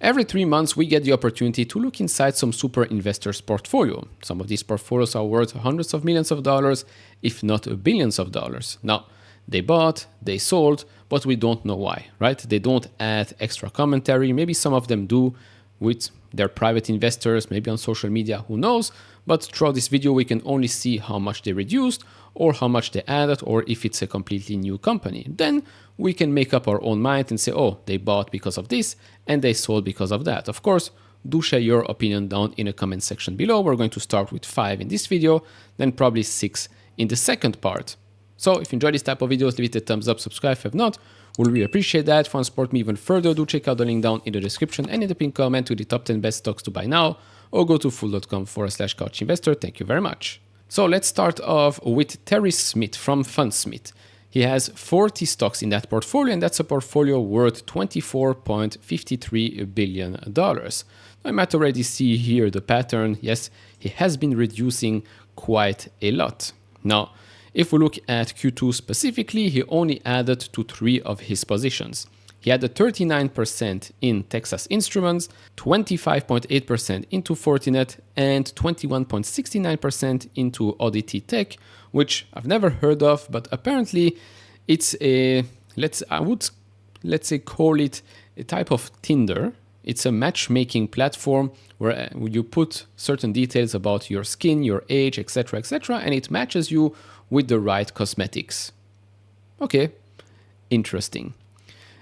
Every 3 months, we get the opportunity to look inside some super investors' portfolio. Some of these portfolios are worth hundreds of millions of dollars, if not billions of dollars. Now, they bought, they sold, but we don't know why, right? They don't add extra commentary. Maybe some of them do with their private investors, maybe on social media, who knows? But throughout this video, we can only see how much they reduced or how much they added, or if it's a completely new company. Then we can make up our own mind and say, oh, they bought because of this and they sold because of that. Of course, do share your opinion down in the comment section below. We're going to start with 5 in this video, then probably 6 in the second part. So if you enjoy this type of videos, leave it a thumbs up, subscribe if not. We'll really appreciate that. If you want to support me even further, do check out the link down in the description and in the pinned comment to the top 10 best stocks to buy now, or go to fool.com/couchinvestor. Thank you very much. So let's start off with Terry Smith from Fundsmith. He has 40 stocks in that portfolio, and that's a portfolio worth $24.53 billion. I might already see here the pattern. Yes, he has been reducing quite a lot. Now, if we look at Q2 specifically, he only added to 3 of his positions. He had a 39% in Texas Instruments, 25.8% into Fortinet, and 21.69% into Oddity Tech, which I've never heard of, but apparently it's a, let's say call it a type of Tinder. It's a matchmaking platform where you put certain details about your skin, your age, etc., and it matches you with the right cosmetics. Okay, interesting.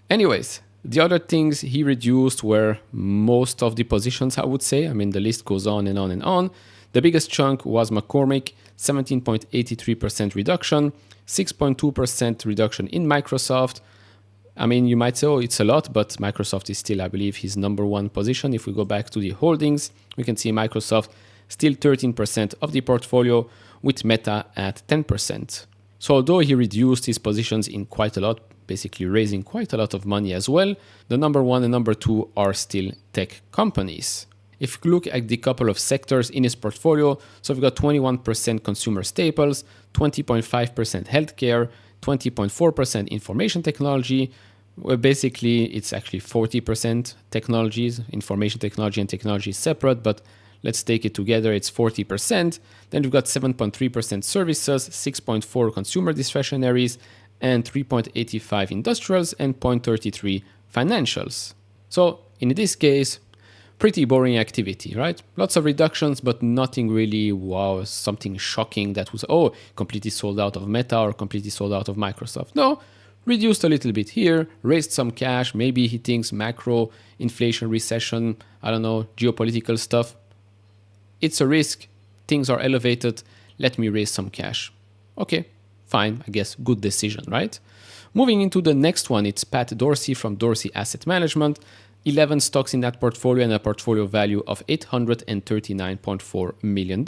Anyways, the other things he reduced were most of the positions, I would say. I mean, the list goes on and on and on. The biggest chunk was McCormick, 17.83% reduction, 6.2% reduction in Microsoft. I mean, you might say, oh, it's a lot, but Microsoft is still, I believe, his number one position. If we go back to the holdings, we can see Microsoft still 13% of the portfolio, with Meta at 10%. So although he reduced his positions in quite a lot, basically raising quite a lot of money as well, the number 1 and number 2 are still tech companies. If you look at the couple of sectors in his portfolio, so we've got 21% consumer staples, 20.5% healthcare, 20.4% information technology, where basically it's actually 40% technologies, information technology and technology is separate, but let's take it together, it's 40%. Then we've got 7.3% services, 6.4% consumer discretionaries, and 3.85% industrials, and 0.33% financials. So in this case, pretty boring activity, right? Lots of reductions, but nothing really, wow, something shocking that was, oh, completely sold out of Meta or completely sold out of Microsoft. No, reduced a little bit here, raised some cash, maybe he thinks macro, inflation, recession, I don't know, geopolitical stuff. It's a risk, things are elevated, let me raise some cash. Okay, fine, I guess good decision, right? Moving into the next one, it's Pat Dorsey from Dorsey Asset Management. 11 stocks in that portfolio and a portfolio value of $839.4 million.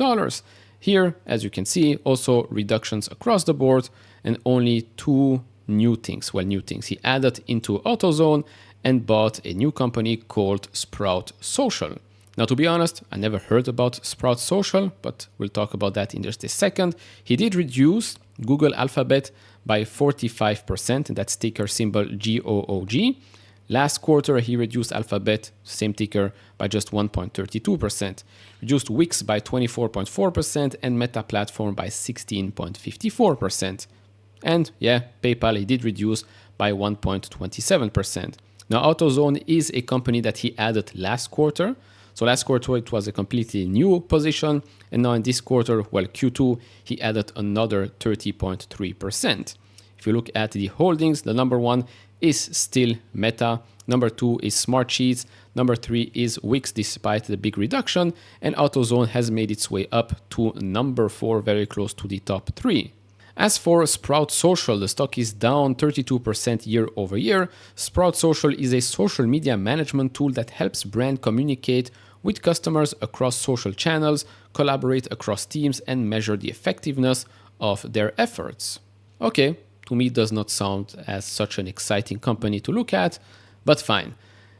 Here, as you can see, also reductions across the board and only 2 new things. Well, new things. He added into AutoZone and bought a new company called Sprout Social. Now, to be honest, I never heard about Sprout Social, but we'll talk about that in just a second. He did reduce Google Alphabet by 45%, and that's ticker symbol GOOG. Last quarter, he reduced Alphabet, same ticker, by just 1.32%. Reduced Wix by 24.4% and Meta Platform by 16.54%. And yeah, PayPal he did reduce by 1.27%. Now, AutoZone is a company that he added last quarter. So last quarter, it was a completely new position. And now in this quarter, well, Q2, he added another 30.3%. If you look at the holdings, the number 1 is still Meta, number 2 is Smartsheets, number 3 is Wix despite the big reduction, and AutoZone has made its way up to number 4, very close to the top 3. As for Sprout Social, the stock is down 32% year over year. Sprout Social is a social media management tool that helps brands communicate with customers across social channels, collaborate across teams, and measure the effectiveness of their efforts. Okay, to me, it does not sound as such an exciting company to look at, but fine.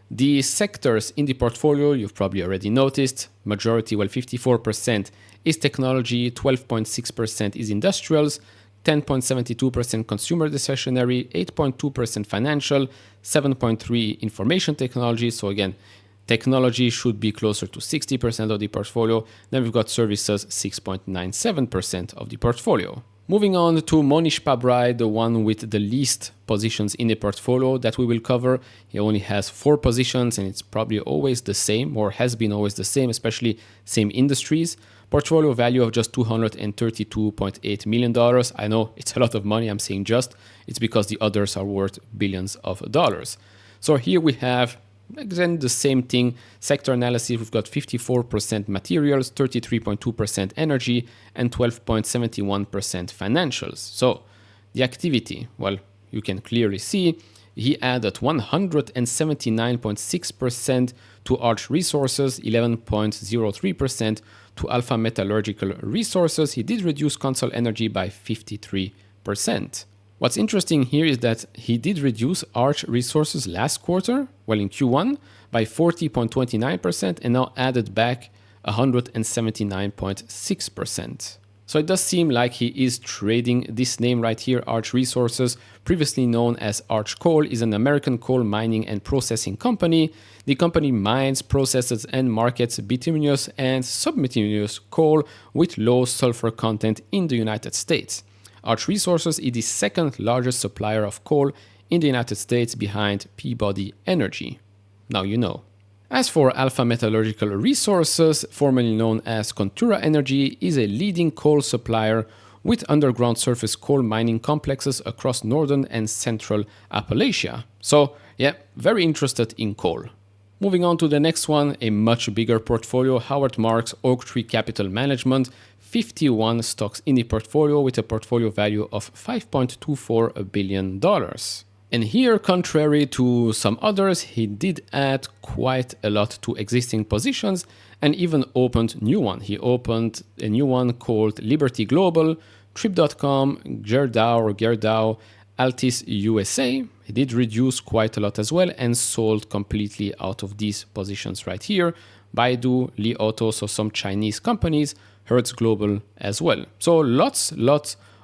The sectors in the portfolio, you've probably already noticed, majority, well, 54% is technology, 12.6% is industrials, 10.72% consumer discretionary, 8.2% financial, 7.3% information technology. So again, Technology should be closer to 60% of the portfolio. Then we've got services, 6.97% of the portfolio. Moving on to Monish Pabrai, the one with the least positions in the portfolio that we will cover. He only has 4 positions and it's probably always the same, or has been always the same, especially same industries. Portfolio value of just $232.8 million. I know it's a lot of money, I'm saying just. It's because the others are worth billions of dollars. So here we have, again, the same thing. Sector analysis, we've got 54% materials, 33.2% energy, and 12.71% financials. So the activity, well, you can clearly see he added 179.6% to Arch Resources, 11.03% to Alpha Metallurgical Resources. He did reduce Consol Energy by 53%. What's interesting here is that he did reduce Arch Resources last quarter, well in Q1, by 40.29% and now added back 179.6%. So it does seem like he is trading this name right here, Arch Resources, previously known as Arch Coal, is an American coal mining and processing company. The company mines, processes, and markets bituminous and subbituminous coal with low sulfur content in the United States. Arch Resources is the second largest supplier of coal in the United States behind Peabody Energy. Now you know. As for Alpha Metallurgical Resources, formerly known as Contura Energy, is a leading coal supplier with underground surface coal mining complexes across northern and central Appalachia. So yeah, very interested in coal. Moving on to the next one, a much bigger portfolio, Howard Marks Oaktree Capital Management, 51 stocks in the portfolio with a portfolio value of $5.24 billion. And here, contrary to some others, he did add quite a lot to existing positions and even opened new one. He opened a new one called Liberty Global, Trip.com, Gerdau, Altis USA. He did reduce quite a lot as well and sold completely out of these positions right here. Baidu, Li Auto, so some Chinese companies, Hertz Global as well. So lots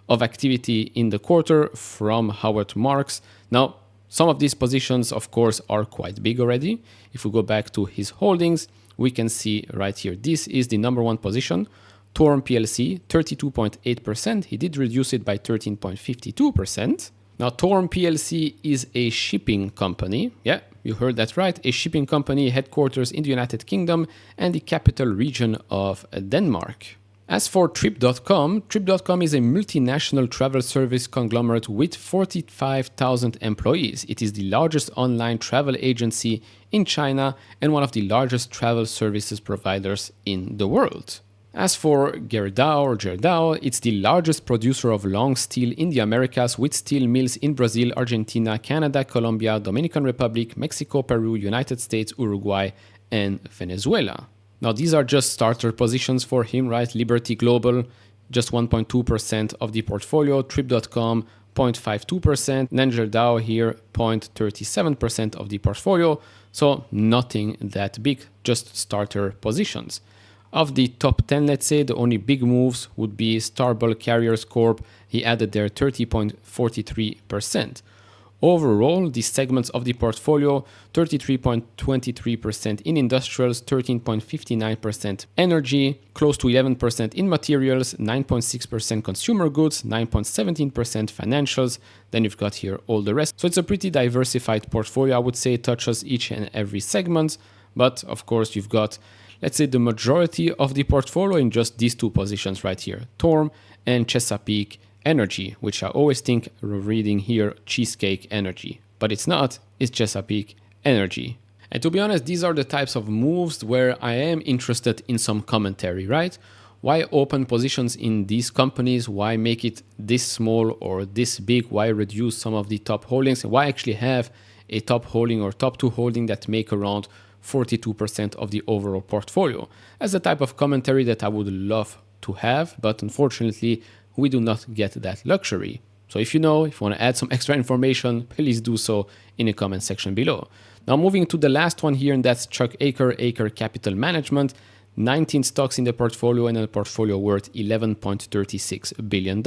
of activity in the quarter from Howard Marks. Now, some of these positions, of course, are quite big already. If we go back to his holdings, we can see right here, this is the number one position, Torm PLC, 32.8%. He did reduce it by 13.52%. Now, Torm PLC is a shipping company. Yeah, you heard that right. A shipping company headquarters in the United Kingdom and the capital region of Denmark. As for Trip.com, Trip.com is a multinational travel service conglomerate with 45,000 employees. It is the largest online travel agency in China and one of the largest travel services providers in the world. As for Gerdau, it's the largest producer of long steel in the Americas with steel mills in Brazil, Argentina, Canada, Colombia, Dominican Republic, Mexico, Peru, United States, Uruguay, and Venezuela. Now, these are just starter positions for him, right? Liberty Global, just 1.2% of the portfolio. Trip.com, 0.52%. Then Gerdau here, 0.37% of the portfolio. So nothing that big, just starter positions. Of the top 10, let's say, the only big moves would be Starbulk Carriers Corp. He added there 30.43%. Overall, the segments of the portfolio, 33.23% in industrials, 13.59% energy, close to 11% in materials, 9.6% consumer goods, 9.17% financials. Then you've got here all the rest. So it's a pretty diversified portfolio. I would say it touches each and every segment. But of course, you've got, let's say, the majority of the portfolio in just these two positions right here, Torm and Chesapeake Energy, which I always think reading here Cheesecake Energy, but it's not, it's Chesapeake Energy. And to be honest, these are the types of moves where I am interested in some commentary, right? Why open positions in these companies? Why make it this small or this big? Why reduce some of the top holdings? Why actually have a top holding or top two holding that make around 42% of the overall portfolio? As a type of commentary that I would love to have, but unfortunately, we do not get that luxury. So if you want to add some extra information, please do so in the comment section below. Now moving to the last one here, and that's Chuck Akre Capital Management. 19 stocks in the portfolio and a portfolio worth $11.36 billion.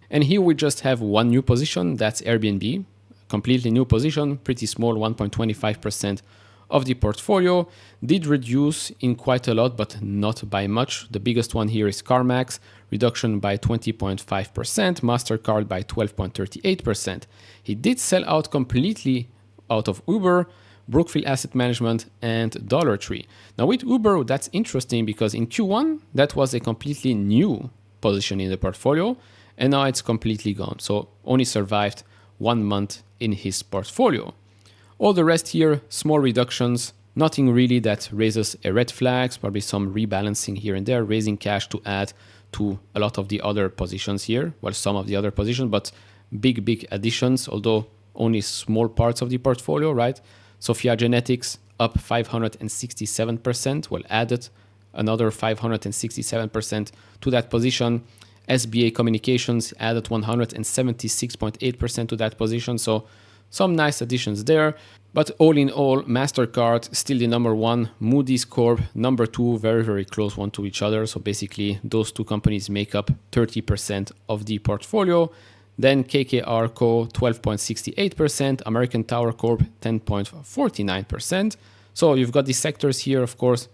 And here we just have one new position, that's Airbnb. Completely new position, pretty small, 1.25% of the portfolio did reduce in quite a lot, but not by much. The biggest one here is CarMax, reduction by 20.5%, MasterCard by 12.38%. He did sell out completely out of Uber, Brookfield Asset Management, and Dollar Tree. Now with Uber, that's interesting because in Q1, that was a completely new position in the portfolio, and now it's completely gone. So only survived 1 month in his portfolio. All the rest here, small reductions, nothing really that raises a red flag, probably some rebalancing here and there, raising cash to add to a lot of the other positions here. Well, some of the other positions, but big additions, although only small parts of the portfolio, right? Sophia Genetics up 567%, well, added another 567% to that position. SBA Communications added 176.8% to that position. So some nice additions there. But all in all, MasterCard still the number one, Moody's Corp number two, very close one to each other. So basically those two companies make up 30% of the portfolio. Then KKR Co 12.68%, American Tower Corp 10.49%. So you've got the sectors here, of course,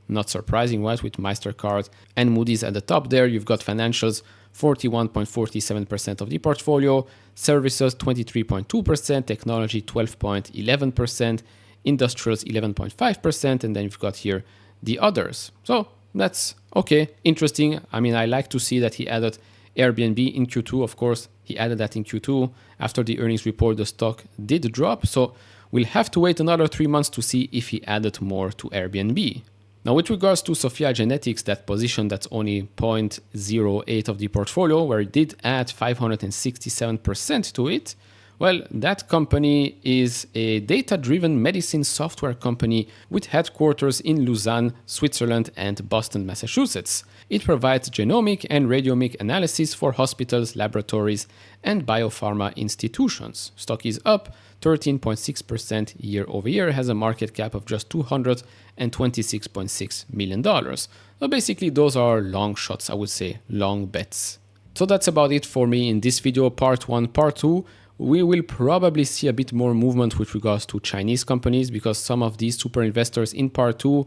not surprising, right? With MasterCard and Moody's at the top there. You've got financials, 41.47% of the portfolio, services 23.2%, technology 12.11%, industrials 11.5%, and then you've got here the others. So that's okay, interesting. I mean, I like to see that he added Airbnb in Q2. Of course, he added that in Q2. After the earnings report, the stock did drop. So we'll have to wait another 3 months to see if he added more to Airbnb. Now, with regards to Sophia Genetics, that position that's only 0.08 of the portfolio, where it did add 567% to it, well, that company is a data-driven medicine software company with headquarters in Lausanne, Switzerland, and Boston, Massachusetts. It provides genomic and radiomic analysis for hospitals, laboratories, and biopharma institutions. Stock is up 13.6% year over year, has a market cap of just $226.6 million. So basically, those are long shots, I would say, long bets. So that's about it for me in this video, part 1. Part 2, we will probably see a bit more movement with regards to Chinese companies because some of these super investors in part 2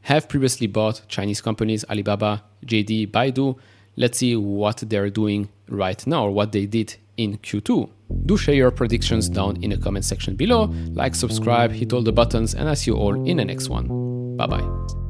have previously bought Chinese companies, Alibaba, JD, Baidu. Let's see what they're doing right now or what they did in Q2. Do share your predictions down in the comment section below. Like, subscribe, hit all the buttons, and I'll see you all in the next one. Bye bye.